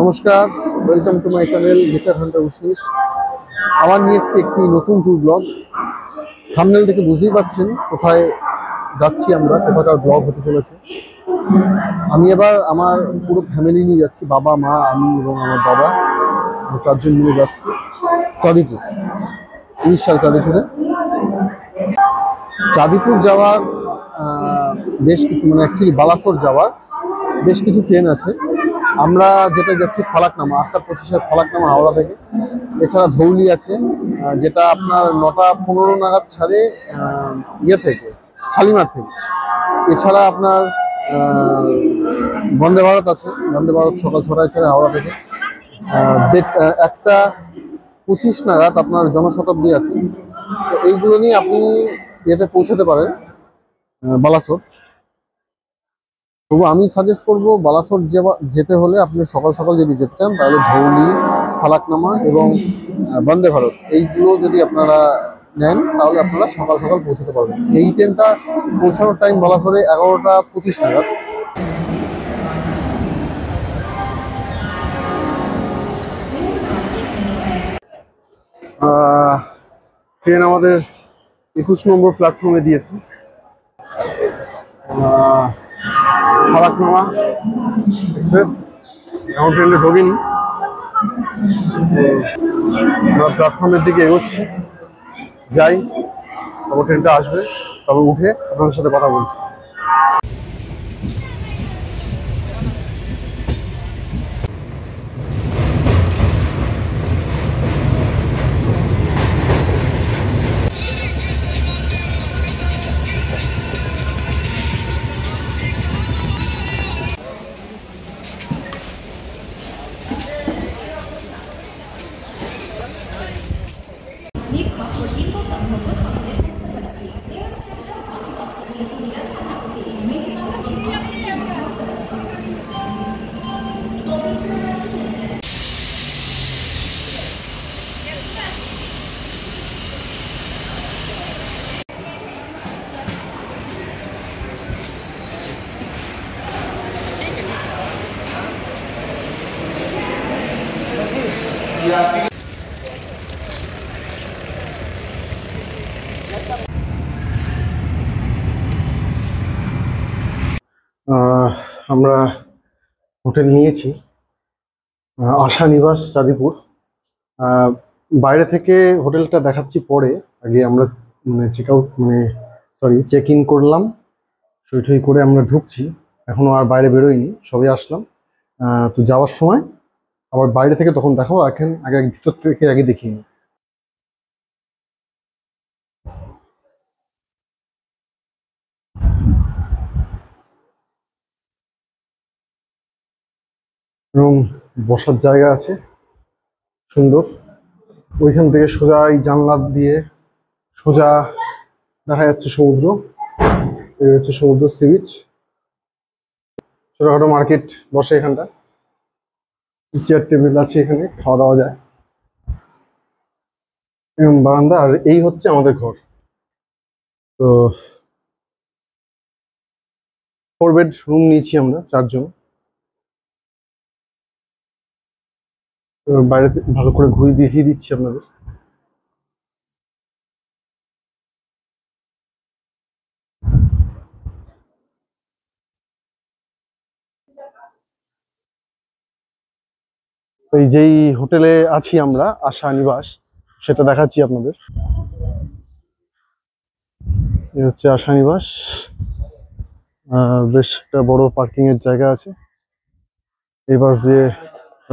নমস্কার, welcome to my channel nature hunter Ushnish. আবার নিয়ে এসেছি একটি নতুন ট্যুর ব্লগ। থাম্বনেল থেকে বুঝতেই পারছেন কোথায় যাচ্ছি আমরা, কোথাকার ব্লগ হতে চলেছে। আমি এবার আমার পুরো ফ্যামিলি নিয়ে যাচ্ছি, বাবা, মা, আমি এবং আমার বাবা, চারজন মিলে যাচ্ছি চাঁদিপুর, উড়িষ্যার চাঁদিপুরে। চাঁদিপুর যাওয়ার বেশ কিছু অ্যাকচুয়ালি বালাসোর যাওয়ার বেশ কিছু ট্রেন আছে। আমরা যেটা যাচ্ছি ফালাকনামা, 8:25 ফালাকনামা হাওড়া থেকে। এছাড়া ধৌলি আছে, যেটা আপনার 9:15 নাগাদ ছাড়ে ইয়ে থেকে, শালিমার থেকে। এছাড়া আপনার বন্দে ভারত আছে, বন্দে ভারত সকাল 6টায় ছাড়ে হাওড়া থেকে। 1:25 নাগাদ আপনার জনশতাব্দী আছে। তো এইগুলো নিয়ে আপনি ইয়েতে পৌঁছাতে পারেন বালাসোর। তবু আমি সাজেস্ট করবো বালাসোর যেতে হলে আপনি সকাল সকাল যদি যেতে চান তাহলে ধৌলি, ফালাকনামা এবং বন্দে ভারত এইগুলো যদি আপনারা নেন তাহলে আপনারা সকাল সকাল পৌঁছাতে পারবেন। এই ট্রেনটা পৌঁছানোর টাইম বালাসোরে 11:25 নাগাদ। ট্রেন আমাদের 21 নম্বর প্ল্যাটফর্মে দিয়েছে। ফালাকনামা এক্সপ্রেস এখন ট্রেনে ঢোকেনি, আমরা প্ল্যাটফর্মের দিকে এগোচ্ছি। যাই, তবে ট্রেনটা আসবে, তবে উঠে আপনাদের সাথে কথা বলছি। আমরা হোটেল নিয়েছি আশা নিবাস চাঁদিপুর। বাইরে থেকে হোটেলটা দেখাচ্ছি পরে। আগে আমরা চেক ইন করলাম, সই করে আমরা ঢুকছি। এখনো আর বাইরে বেরোয়নি, সবে আসলাম। তো যাওয়ার সময় আবার বাইরে থেকে তখন দেখাবো। এখন আগে ভিতর থেকে আগে দেখিয়ে নিই। এবং বসার জায়গা আছে সুন্দর। ওইখান থেকে সোজা এই জানলা দিয়ে সোজা দেখা যাচ্ছে সমুদ্র। এই হচ্ছে সমুদ্র, সি বিচ। ছোটখাটো মার্কেট বসে এখানটা, চেয়ার টেবিল আছে, এখানে খাওয়া দাওয়া যায়। এবং বারান্দা, আর এই হচ্ছে আমাদের ঘর। তো 4 বেড রুম নিয়েছি আমরা, 4 জন। বাইরে ভালো করে ঘুরে দেখিয়ে দিচ্ছি আপনাদের। এই যেই হোটেলে আছি আমরা, আশা নিবাস, সেটা দেখাচ্ছি আপনাদের। এই হচ্ছে আশা নিবাস। বেশ একটা বড় পার্কিং এর জায়গা আছে, এই পাশ দিয়ে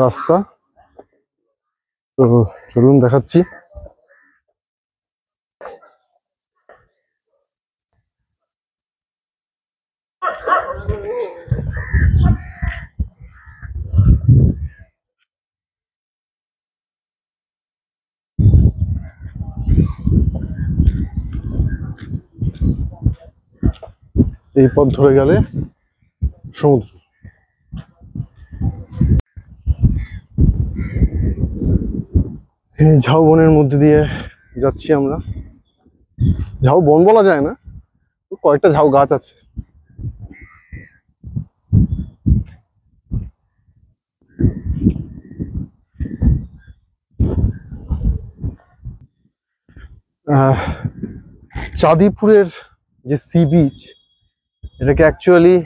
রাস্তা। তো চলুন দেখাচ্ছি। এই পথ ধরে গেলে সমুদ্র। এই ঝাউবনের মধ্যে দিয়ে যাচ্ছি আমরা। ঝাউ বন বলা যায় না, কয়েকটা ঝাউ গাছ আছে। আহ, চাঁদিপুরের যে সি বিচ, এটাকে actually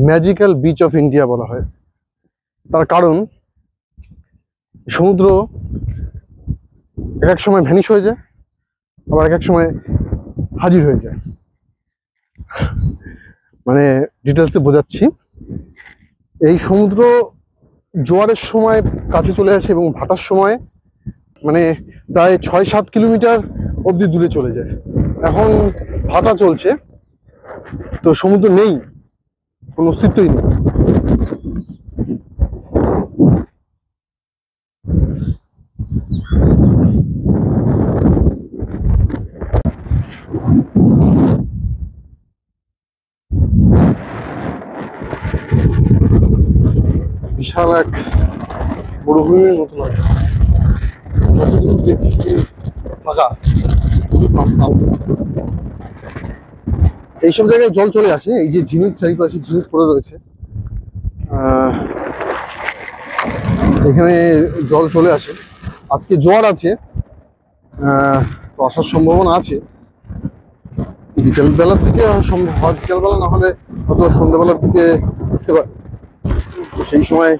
magical beach of India বলা হয়। তার কারণ সমুদ্র এক এক সময় ভ্যানিশ হয়ে যায়, আবার এক এক সময় হাজির হয়ে যায়। মানে ডিটেলসে বোঝাচ্ছি, এই সমুদ্র জোয়ারের সময় কাছে চলে আসে এবং ভাটার সময় মানে প্রায় 6-7 কিলোমিটার অবধি দূরে চলে যায়। এখন ভাটা চলছে, তো সমুদ্র নেই, কোনো অস্তিত্বই নেই। বিশাল এক মরুভূমির মতো লাগছে, যতদূর দেখছি শুধু ফাঁকা, শুধু নাম। এইসব জায়গায় জল চলে আসে, এই যে ঝিনুক চারিপাশে ঝিনুক পড়ে রয়েছে, এখানে জল চলে আসে। আজকে জোয়ার আছে, তো আসার সম্ভাবনা আছে বিকেল বেলার দিকে, বিকেল বেলা না হলে হয়তো সন্ধ্যাবেলার দিকে আসতে পারে। তো সেই সময়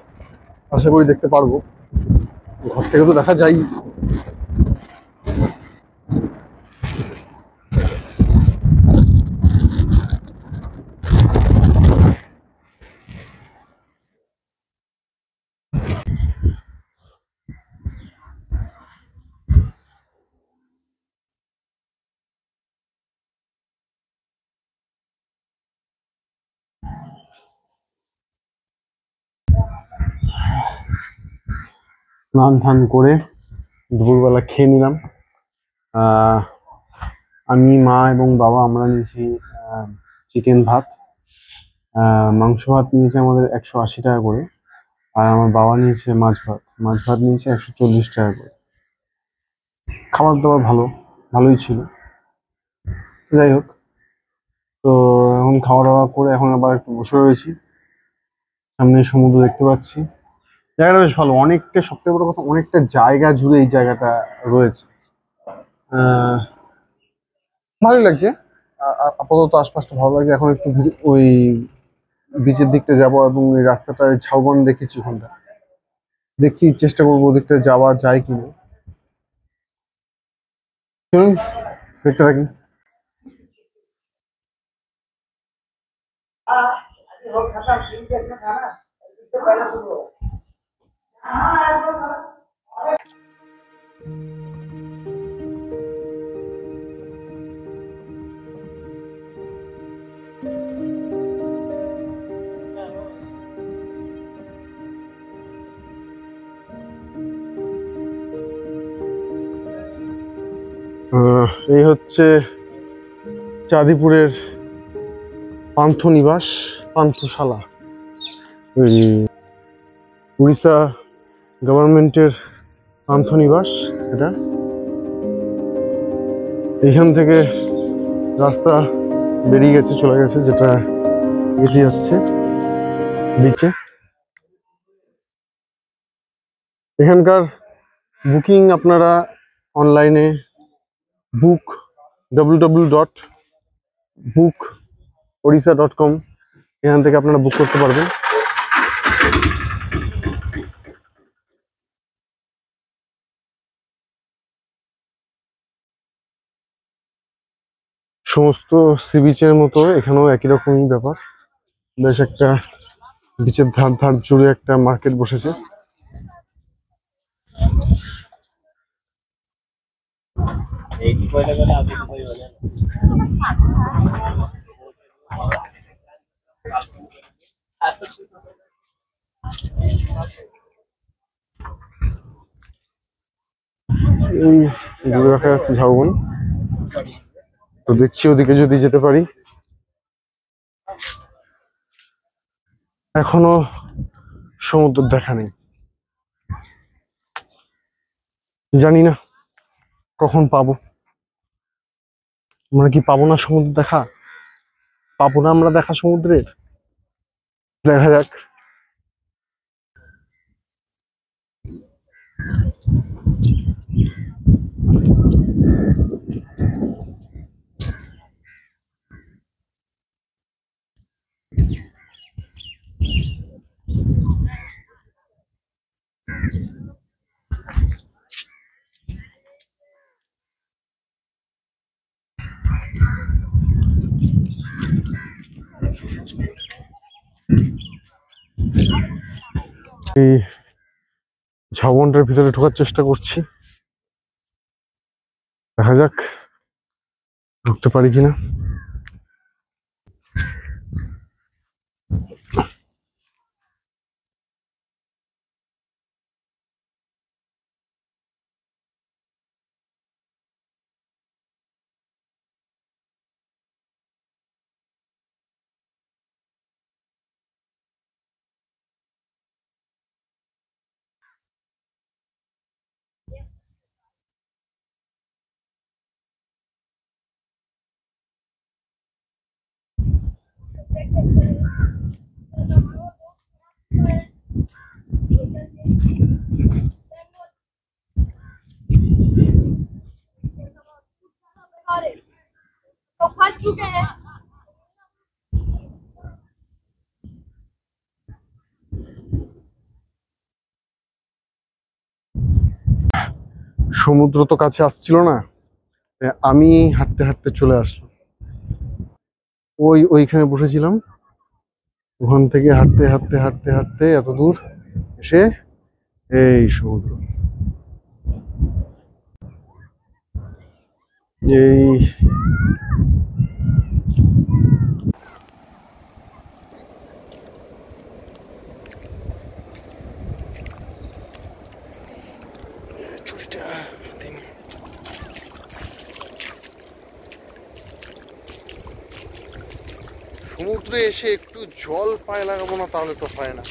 আশা করি দেখতে পারবো, ঘর থেকে তো দেখা যায়। স্নান টান করে দুপুরবেলা খেয়ে নিলাম। আমি, মা এবং বাবা আমরা নিয়েছি চিকেন ভাত, মাংস ভাত নিয়েছে আমাদের 180 টাকা করে, আর আমার বাবা নিয়েছে মাছ ভাত নিয়েছে 140 টাকা করে। খাবার দাবার ভালোই ছিল। যাই হোক, তো এখন খাওয়া দাওয়া করে এখন আবার একটু বসে রয়েছি, সামনে সমুদ্র দেখতে পাচ্ছি। জায়গাটা বেশ ভালো, অনেকটা, সবথেকে বড় কথা অনেকটা জায়গা জুড়ে এই জায়গাটা রয়েছে। ভালোই লাগছে, আপাতত আশপাশটা ভালো লাগছে। এখন একটু ওই বিচের দিকটা যাব, এবং ওই রাস্তাটা ঝাউবন দেখেছি ওখানটা, দেখছি চেষ্টা করবো ওদিকটা যাওয়া যায় কিনা। চলুন দেখতে থাকি। এই হচ্ছে চাঁদিপুরের পান্থনিবাস, পান্থশালা। ওই উড়িষ্যা গভর্নমেন্টের পান্থনিবাস এটা। এইখান থেকে রাস্তা বেরিয়ে গেছে, চলে গেছে, যেটা এগিয়ে যাচ্ছে বিচে। এখানকার বুকিং আপনারা অনলাইনে www.bookOrissa.com এখান থেকে আপনারা বুক করতে পারবেন। সমস্ত সি বিচের মতো এখানেও একই রকমই ব্যাপার, বেশ একটা বিচের ধার ধার জুড়ে একটা মার্কেট বসেছে। এই দূরে দেখা যাচ্ছে ঝাউবন, তো দেখছি ওদিকে যদি যেতে পারি। এখনো সমুদ্র দেখা নেই, জানি না কখন পাবো। আমরা কি পাবো না সমুদ্র দেখা? পাবো না আমরা দেখা সমুদ্রের? দেখা যাক। এই ঝাউবনটার ভিতরে ঢোকার চেষ্টা করছি, দেখা যাক ঢুকতে পারি কিনা। সমুদ্র তো কাছে আসছিল না, আমি হাঁটতে হাঁটতে চলে আসলাম। ওইখানে বসেছিলাম, ওখান থেকে হাঁটতে হাঁটতে হাঁটতে হাঁটতে এত দূর এসে এই সমুদ্র। এই ছুরিটা হাতে নিয়ে সমুদ্রে এসে একটু জল পায়ে লাগাবো না তাহলে তো হয় না।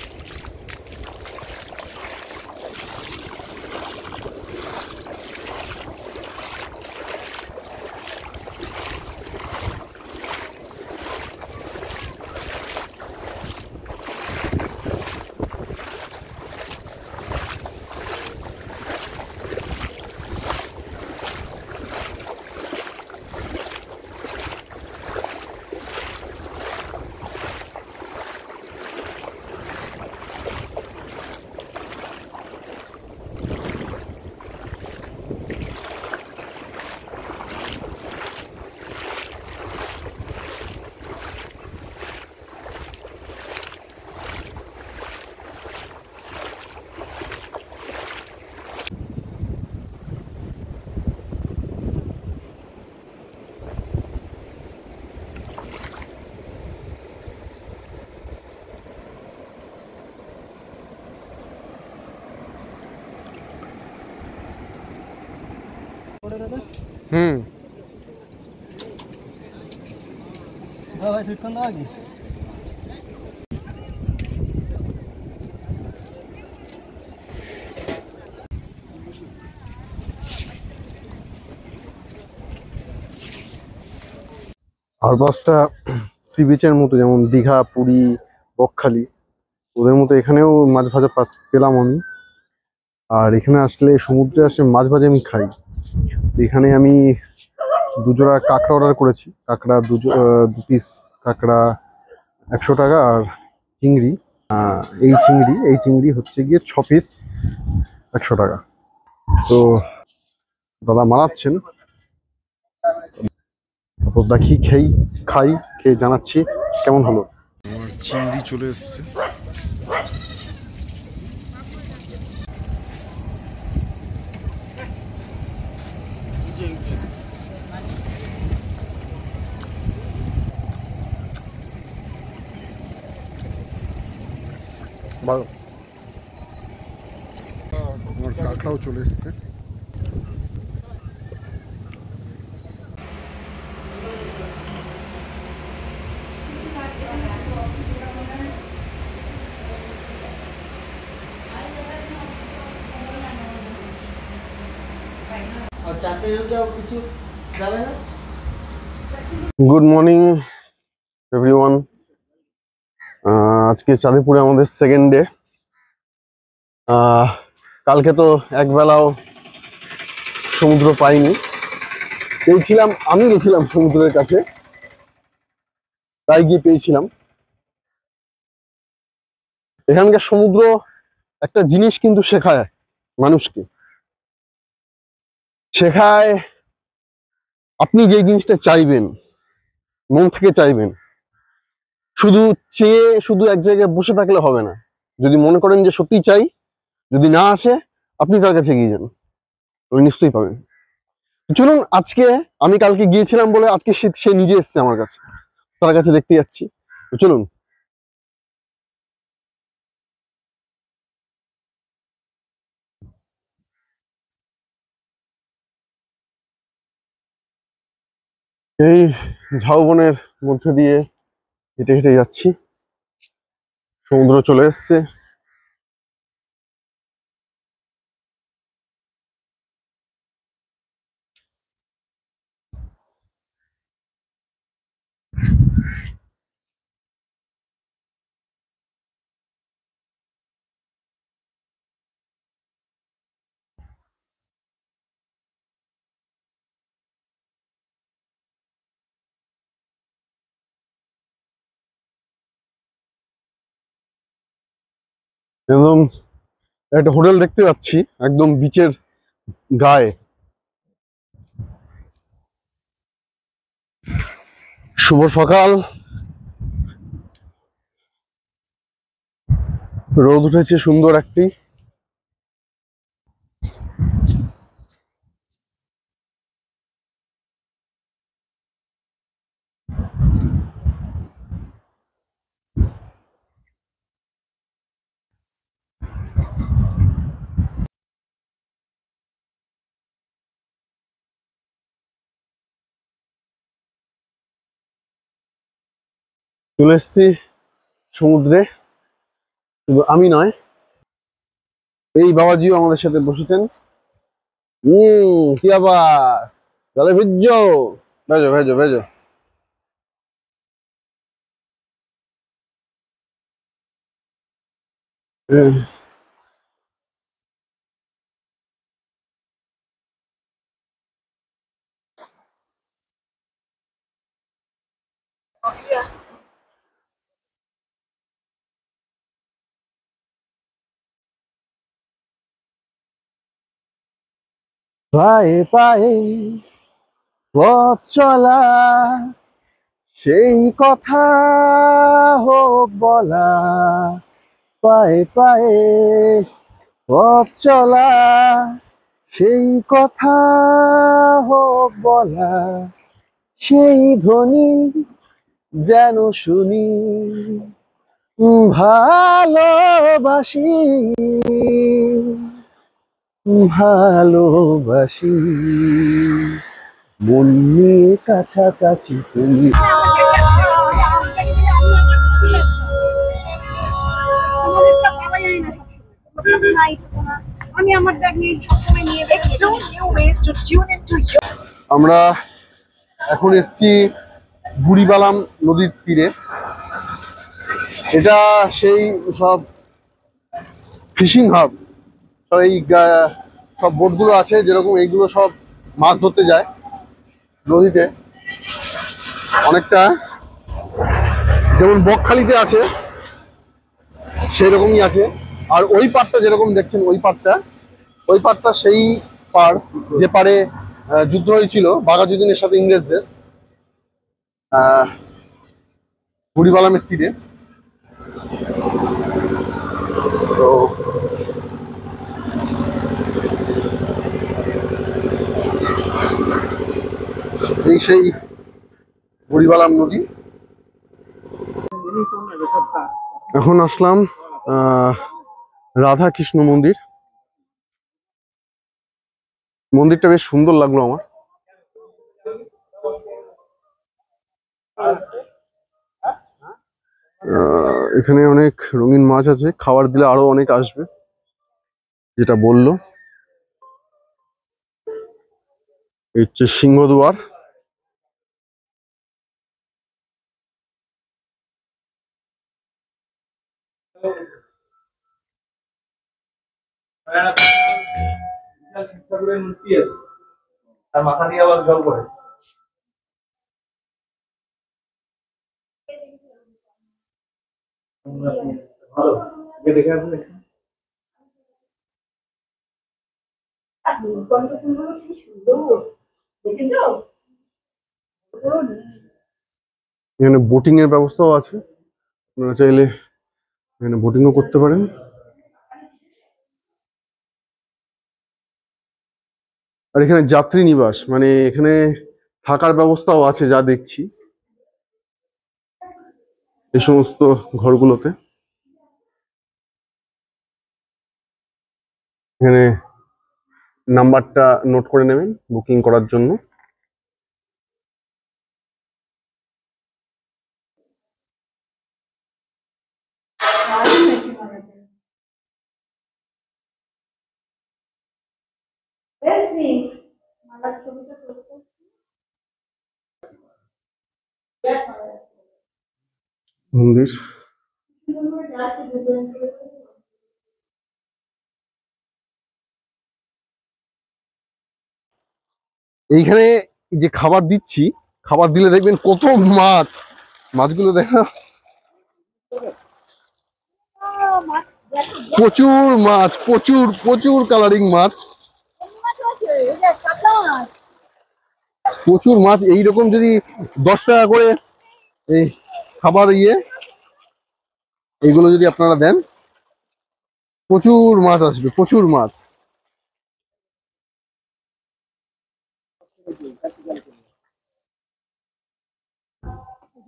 হুম ভাই সুইটকন দাও কি আর বাসটা সি বিচের মতো, যেমন দীঘা, পুরী, বকখালি, ওদের মতো এখানেও মাছ ভাজা পেলাম আমি। আর এখানে আসলে সমুদ্রে আসলে মাছ ভাজা আমি খাই। এখানে আমি দুজোড়া কাঁকড়া অর্ডার করেছি, কাঁকড়া দু পিস কাঁকড়া 100 টাকা। আর চিংড়ি, এই চিংড়ি হচ্ছে গিয়ে 6 পিস 100 টাকা। তো দাদা মানাচ্ছেন, তারপর দেখি খাই, খেয়ে জানাচ্ছি কেমন হলো। আমার চিংড়ি চলে এসছে। আমার কাঁকড়াও চলে এসছে। Good morning everyone. আজকে চাঁদিপুরে আমাদের সেকেন্ড ডে। কালকে তো একবেলাও সমুদ্র পাইনি, আমি গেছিলাম সমুদ্রের কাছে, তাই গিয়ে পেয়েছিলাম। এখানকার সমুদ্র একটা জিনিস কিন্তু শেখায় মানুষকে, শেখায় আপনি যেই জিনিসটা চাইবেন, মন থেকে চাইবেন, শুধু চেয়ে শুধু এক জায়গায় বসে থাকলে হবে না। যদি মনে করেন যে সত্যি চাই, যদি না আসে, আপনি তার কাছে এগিয়ে যান, আপনি নিশ্চয়ই পাবেন। চলুন, আজকে আমি কালকে গিয়েছিলাম বলে আজকে সে নিজে এসছে আমার কাছে, তার কাছে দেখতে যাচ্ছি। তো চলুন। এই ঝাউবনের মধ্যে দিয়ে হেঁটে হেঁটে যাচ্ছি, সমুদ্র চলে এসছে। একদম একটা হোটেল দেখতে পাচ্ছি একদম বিচের গায়ে। শুভ সকাল, রোদ উঠেছে সুন্দর একটি। চলে এসছি সমুদ্রে, শুধু আমি নয়, এই বাবাজিও আমাদের সাথে বসেছেন। কি আবার জলে ভিজছো? ভেজো ভেজো ভেজো। পায়ে পায়ে পথ চলা, সেই কথা হোক বলা। পায়ে পায়ে পথ চলা, সেই কথা হোক বলা। সেই ধ্বনি যেন শুনি, ভালোবাসি ভালোবাসি, মন নিয়ে কাছাকাছি তুমি। আমরা এখন এসছি বুড়িবালাম নদীর তীরে। এটা সেই সব ফিশিং হাব, সব এই সব বোটগুলো আছে, যেরকম এইগুলো সব মাছ ধরতে যায় নদীতে। অনেকটা যেমন বকখালিতে আছে সেই রকমই আছে। আর ওই পাড়টা যেরকম দেখছেন, ওই পাড়টা সেই পাড় যে পাড়ে যুদ্ধ হয়েছিল বাঘাযতীনের সাথে ইংরেজদের, বুড়িবালামের তীরে। তো এই সেই বুড়িবালাম নদী। এখন আসলাম রাধা কৃষ্ণ মন্দির। মন্দিরটা বেশ সুন্দর লাগলো আমার। এখানে অনেক রঙিন মাছ আছে, খাবার দিলে আরো অনেক আসবে, যেটা বললো। এই হচ্ছে সিংহদুয়ার। তার মাথা দিয়ে আবার জল পড়ে। ভালো। গিয়ে দেখে আসুন একটু। এখানে বোটিং এর ব্যবস্থাও আছে, আপনারা চাইলে এখানে বোটিংও করতে পারেন। আর এখানে যাত্রী নিবাস, মানে এখানে থাকার ব্যবস্থাও আছে যা দেখছি এই সমস্ত ঘরগুলোতে। এখানে নাম্বারটা নোট করে নেবেন বুকিং করার জন্য। মন্দির, এইখানে যে খাবার দিচ্ছি, খাবার দিলে দেখবেন কত মাছ, মাছগুলো দেখা, প্রচুর মাছ, প্রচুর প্রচুর কালারিং মাছ, প্রচুর মাছ। এইরকম যদি 10 টাকা করে এই খাবার এইগুলো যদি আপনারা দেন, প্রচুর মাছ আসবে, প্রচুর মাছ।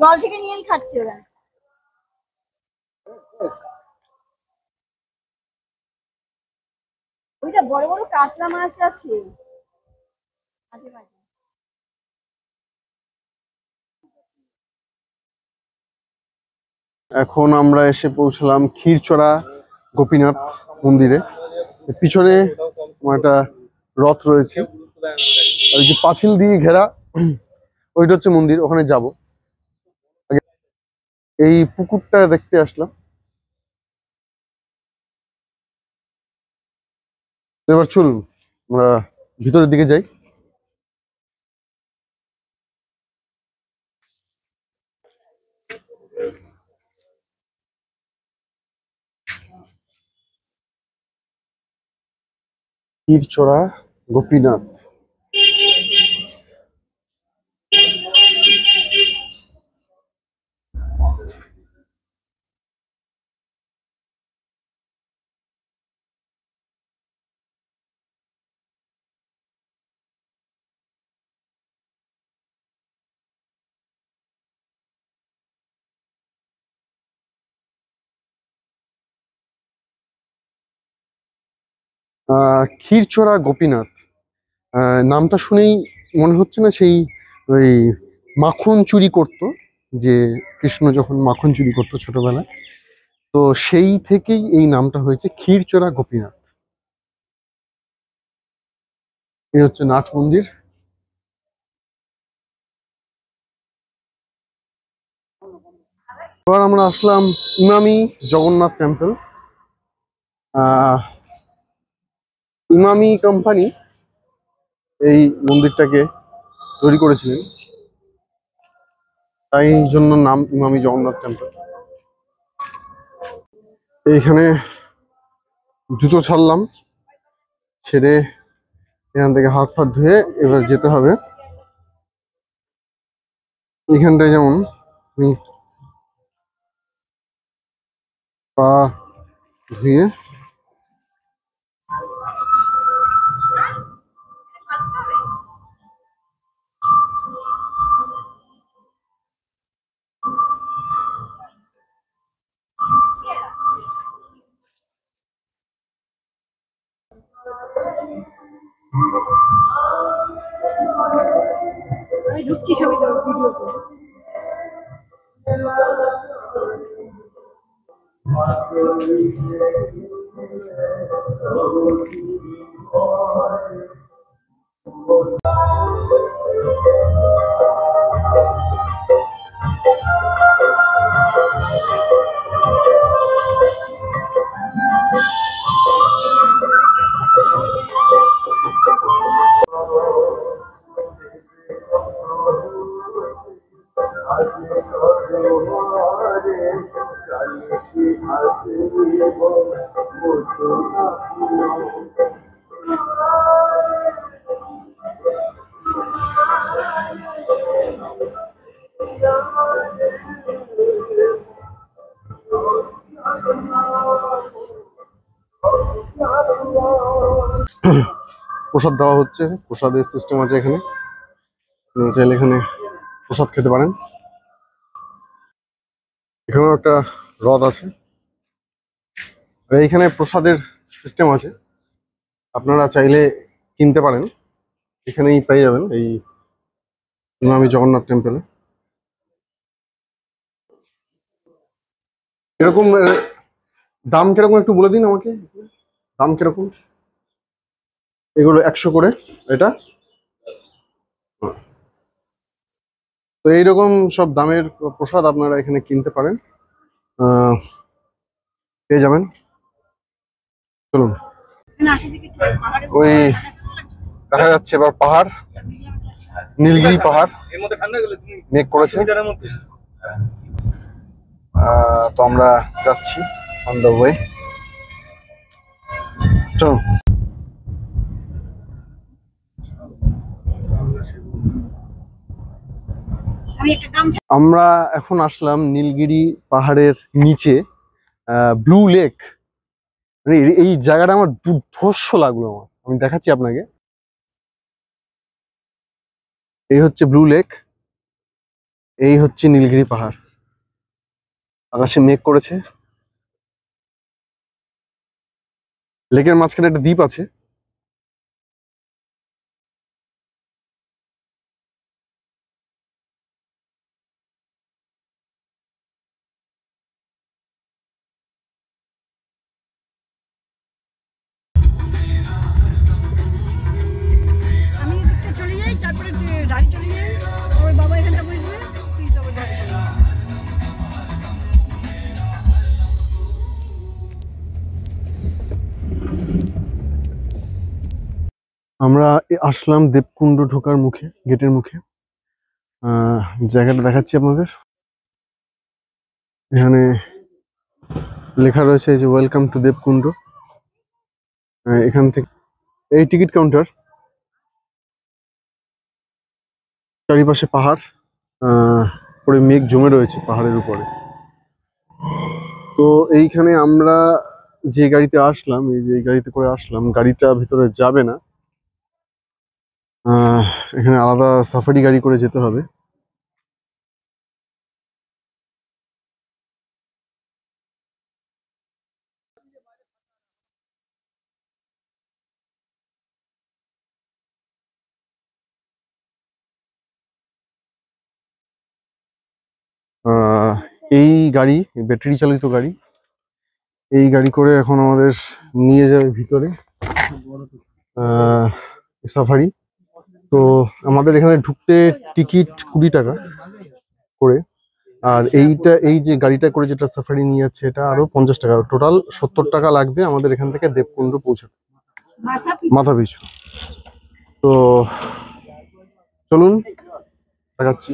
জল থেকে নিয়েই খাচ্ছে ওরা। ওইটা বড় বড় কাতলা মাছ আছে। মাঝে মাঝে এখন আমরা এসে পৌঁছলাম ক্ষীরচড়া গোপীনাথ মন্দিরে। পিছনে আমার একটা রথ রয়েছে, আর ওই যে পাঁচিল দিয়ে ঘেরা ওইটা হচ্ছে মন্দির, ওখানে যাব। এই পুকুরটা দেখতে আসলাম। এবার চলুন আমরা ভিতরের দিকে যাই। ক্ষীরচড়া গোপীনাথ। ক্ষীরচড়া গোপীনাথ, নামটা শুনেই মনে হচ্ছে না সেই ওই মাখন চুরি করত, যে কৃষ্ণ যখন মাখন চুরি করতো ছোটবেলায়, তো সেই থেকেই এই নামটা হয়েছে ক্ষীরচড়া গোপীনাথ। এই হচ্ছে নাট মন্দির। এবার আমরা আসলাম ইমামি জগন্নাথ টেম্পল। ইমামি কোম্পানি এই মন্দিরটাকে তৈরি করেছিলেন, তাই জন্য নাম ইমামি জগন্নাথ টেম্পল। এইখানে জুতো ছাড়লাম, ছেড়ে এখান থেকে হাত ফাত ধুয়ে এবার যেতে হবে। এইখানটায় যেমন আমি পা ধুয়ে আমি ঢুকছি ছবি ভিডিও করে। প্রসাদ দেওয়া হচ্ছে, প্রসাদের সিস্টেম আছে এখানে, চাইলে এখানে প্রসাদ খেতে পারেন। এখানেও একটা হ্রদ আছে, আর এইখানে প্রসাদের সিস্টেম আছে, আপনারা চাইলে কিনতে পারেন, এখানেই পেয়ে যাবেন এই ইমামি জগন্নাথ টেম্পলে। এরকম দাম কিরকম একটু বলে দিন আমাকে, দাম কিরকম? এগুলো 100 করে এটা। তো এইরকম সব দামের প্রসাদ আপনারা এখানে কিনতে পারেন, পেয়ে যাবেন। চলুন, ওই দেখা যাচ্ছে এবার পাহাড়, নীলগিরি পাহাড় এর মধ্যে ঠান্ডা গেলে তুমি মেঘ করেছে। এটার মধ্যে তো আমরা যাচ্ছি অন দ্য ওয়ে। চলুন। আমরা এখন আসলাম নীলগিরি পাহাড়ের নিচে, ব্লু লেক। এই জায়গাটা আমার দুর্ধর্ষ লাগলো, আমি দেখাচ্ছি আপনাকে। এই হচ্ছে ব্লু লেক, এই হচ্ছে নীলগিরি পাহাড়। আকাশে মেঘ করেছে, লেকের মাঝখানে একটা দ্বীপ আছে। চলে যাই, তারপরে গাড়ি চলে যাই, আমার বাবা এখানটা বসবে, তুই তবে গাড়ি চলে যাবি। আমরা আসলাম দেবকুণ্ড ঢোকার মুখে, গেটের মুখে। জায়গাটা দেখাচ্ছি আপনাদের। এখানে লেখা রয়েছে যে ওয়েলকাম টু দেবকুণ্ড। এখান থেকে এই টিকিট কাউন্টার, চারিপাশে পাহাড়, পরে মেঘ জমে রয়েছে পাহাড়ের উপরে। তো এইখানে আমরা যে গাড়িতে আসলাম, এই যে গাড়িতে করে আসলাম, গাড়িটা ভিতরে যাবে না, এখানে আলাদা সাফারি গাড়ি করে যেতে হবে। এই গাড়ি ব্যাটারি চালিত গাড়ি, এই গাড়ি করে এখন আমাদের নিয়ে যাবে ভিতরে সাফারি। তো আমাদের এখানে ঢুকতে টিকিট 20 টাকা করে, আর এই যে গাড়িটা করে যেটা সাফারি নিয়ে যাচ্ছে এটা আরো 50 টাকা, টোটাল 70 টাকা লাগবে আমাদের এখান থেকে দেবকুণ্ড পৌঁছাতে, মাথা পিছু। তো চলুন দেখাচ্ছি।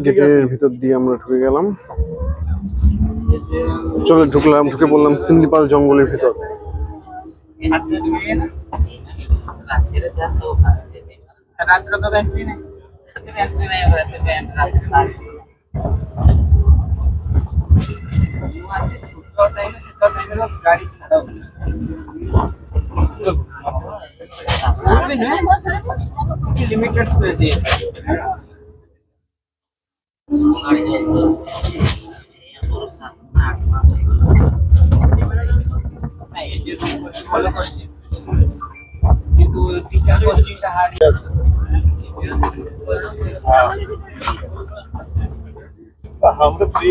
গেটের ভিতর দিয়ে আমরা ঢুকে গেলাম, ঢুকে পড়লাম সিমলিপাল জঙ্গলের ভিতর। লিমিটেড স্পেস দিয়ে কিন্তু টিচার কোচিংটা হার্ড আছে। আমরা ফ্রি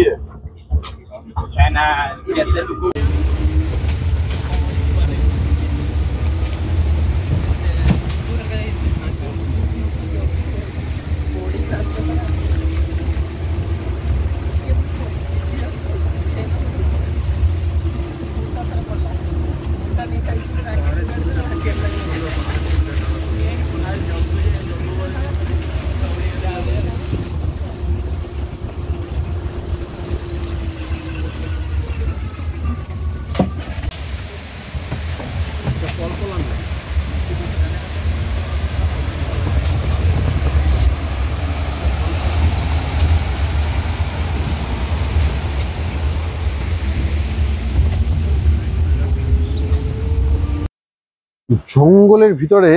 है ना, जैसे জঙ্গলের ভিতরে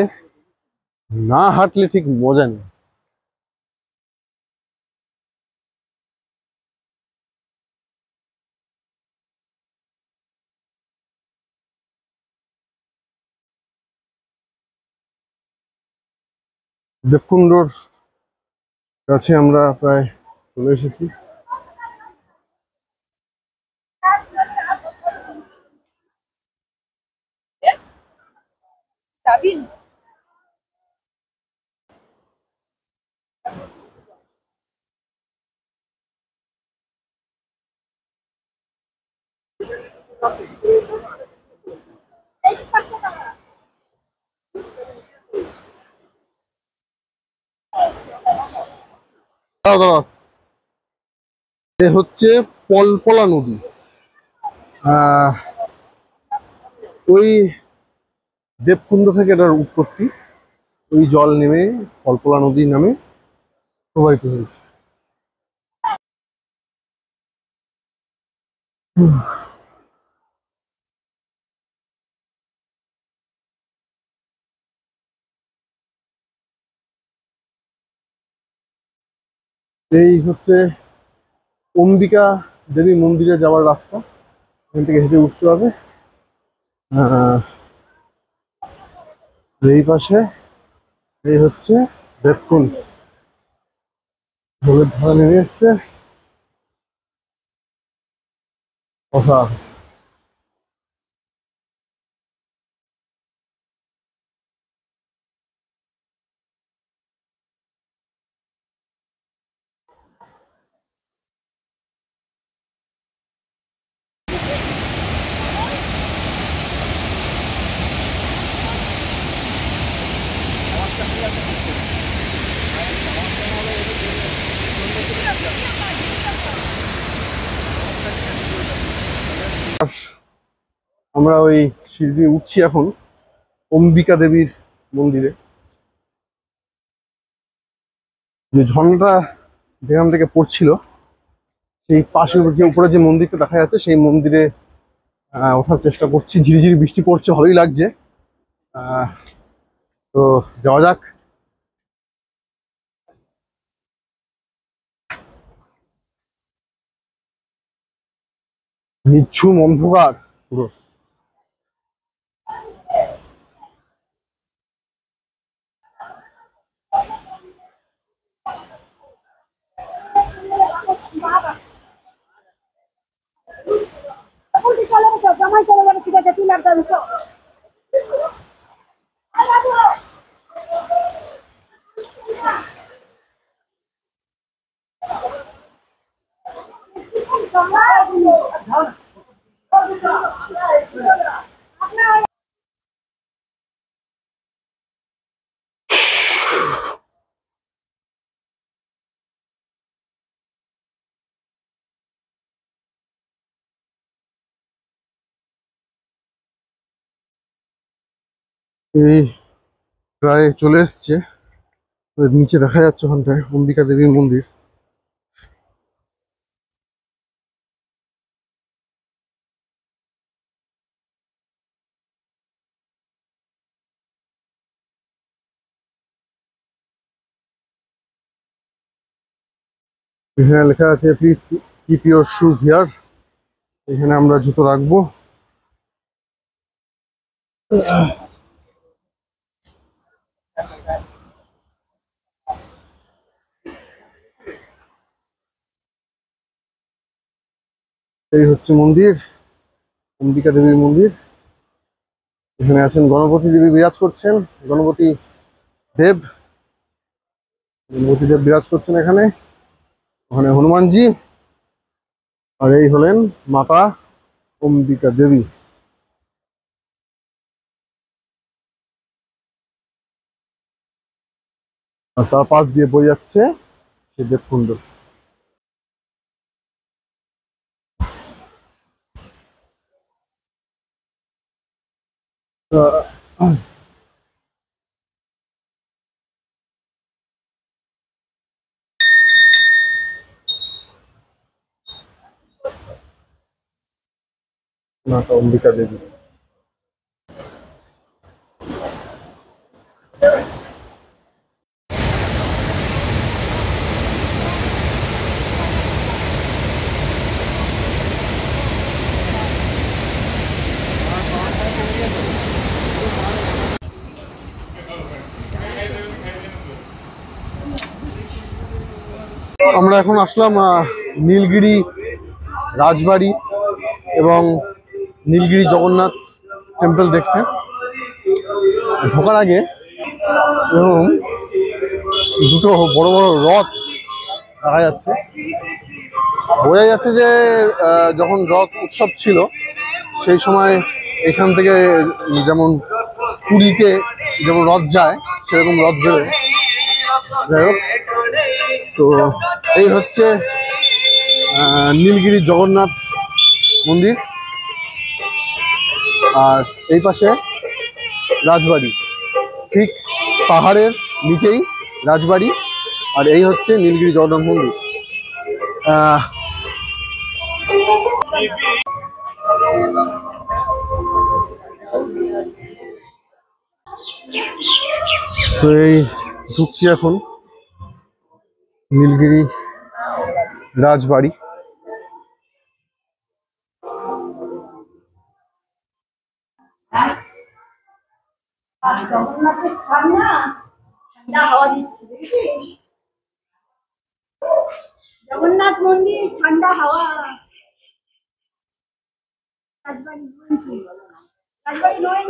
না হাঁটলে ঠিক মজা নেই। দেবকুণ্ডর কাছে আমরা প্রায় চলে এসেছি। দাঁড়াও দাঁড়াও, এ হচ্ছে পলপলা নদী। আহ ওই দেবকুণ্ড থেকে এটার উৎপত্তি। ওই জল নেমে পলপলা নদী নামে প্রবাহিত হয়েছে। এই হচ্ছে অম্বিকা দেবী মন্দিরে যাওয়ার রাস্তা। এখান থেকে হেঁটে উঠতে হবে। আহ এই পাশে এই হচ্ছে দেবকুণ্ড। জলের ধারা নেমে এসছে, অসাধারণ। আমরা ওই সিঁড়ি দিয়ে উঠছি এখন অম্বিকা দেবীর মন্দিরে। যে ঝর্ণাটা যেখান থেকে পড়ছিল সেই পাশে যে উপরে যে মন্দিরটা দেখা যাচ্ছে সেই মন্দিরে ওঠার চেষ্টা করছি। ঝিরিঝিরি বৃষ্টি পড়ছে, ভালোই লাগছে। তো যাওয়া যাক। নিঝুম অন্ধকার পুরো। এই প্রায় চলে এসছে। নিচে দেখা যাচ্ছে ওখানটায় অম্বিকা দেবীর মন্দির। এখানে লেখা আছে please keep your shoes here. এখানে আমরা জুতো রাখবো। এই হচ্ছে মন্দির, অম্বিকা দেবীর মন্দির। এখানে আছেন গণপতি দেবী বিরাজ করছেন। গণপতি দেব গণপতি দেব বিরাজ করছেন এখানে। ওখানে হনুমানজি, আর এই হলেন মাতা অম্বিকা দেবী। আর তার পাশ দিয়ে বয়ে যাচ্ছে সেই দেবকুণ্ড। মাতা অম্বিকা দেবী। আমরা এখন আসলাম নীলগিরি রাজবাড়ি এবং নীলগিরি জগন্নাথ টেম্পল দেখতে। ঢোকার আগে এবং দুটো বড় বড় রথ দেখা যাচ্ছে। বোঝা যাচ্ছে যে যখন রথ উৎসব ছিল সেই সময় এখান থেকে যেমন পুরীতে যেমন রথ যায় সেরকম রথ বেরোয়। যাই হোক, তো এই হচ্ছে নীলগিরি জগন্নাথ মন্দির, আর এই পাশে রাজবাড়ি, ঠিক পাহাড়ের নিচেই রাজবাড়ি, আর এই হচ্ছে নীলগিরি জগন্নাথ মন্দির। তো এই ঢুকছি এখন নীলগিরি রাজবাড়ি। জগন্নাথের ঠান্ডা ঠান্ডা হাওয়া দিচ্ছে দেখেছিস? জগন্নাথ মন্দির ঠান্ডা হাওয়া। রাজবাড়ি রাজবাড়ি নয়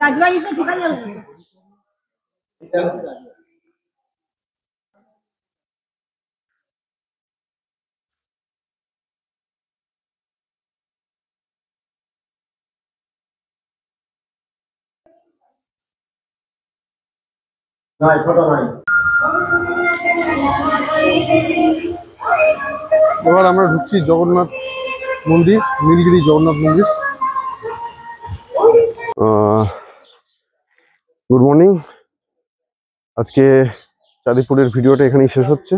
রাজবাড়িতে ঢোকা যাবে না। এবার আমরা ঢুকছি জগন্নাথ মন্দির, নীলগিরি জগন্নাথ মন্দির। Good morning. আজকে চাঁদিপুরের ভিডিওটা এখানেই শেষ হচ্ছে।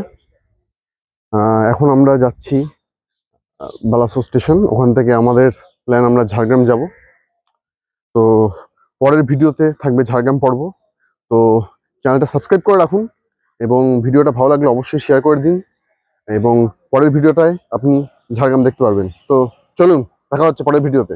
এখন আমরা যাচ্ছি বালাসোর স্টেশন। ওখান থেকে আমাদের প্ল্যান আমরা ঝাড়গ্রাম যাব। তো পরের ভিডিওতে থাকবে ঝাড়গ্রাম পর্ব। তো চ্যানেলটা সাবস্ক্রাইব করে রাখুন এবং ভিডিওটা ভালো লাগলে অবশ্যই শেয়ার করে দিন, এবং পরের ভিডিওটায় আপনি ঝাড়গ্রাম দেখতে পারবেন। তো চলুন, দেখা হচ্ছে পরের ভিডিওতে।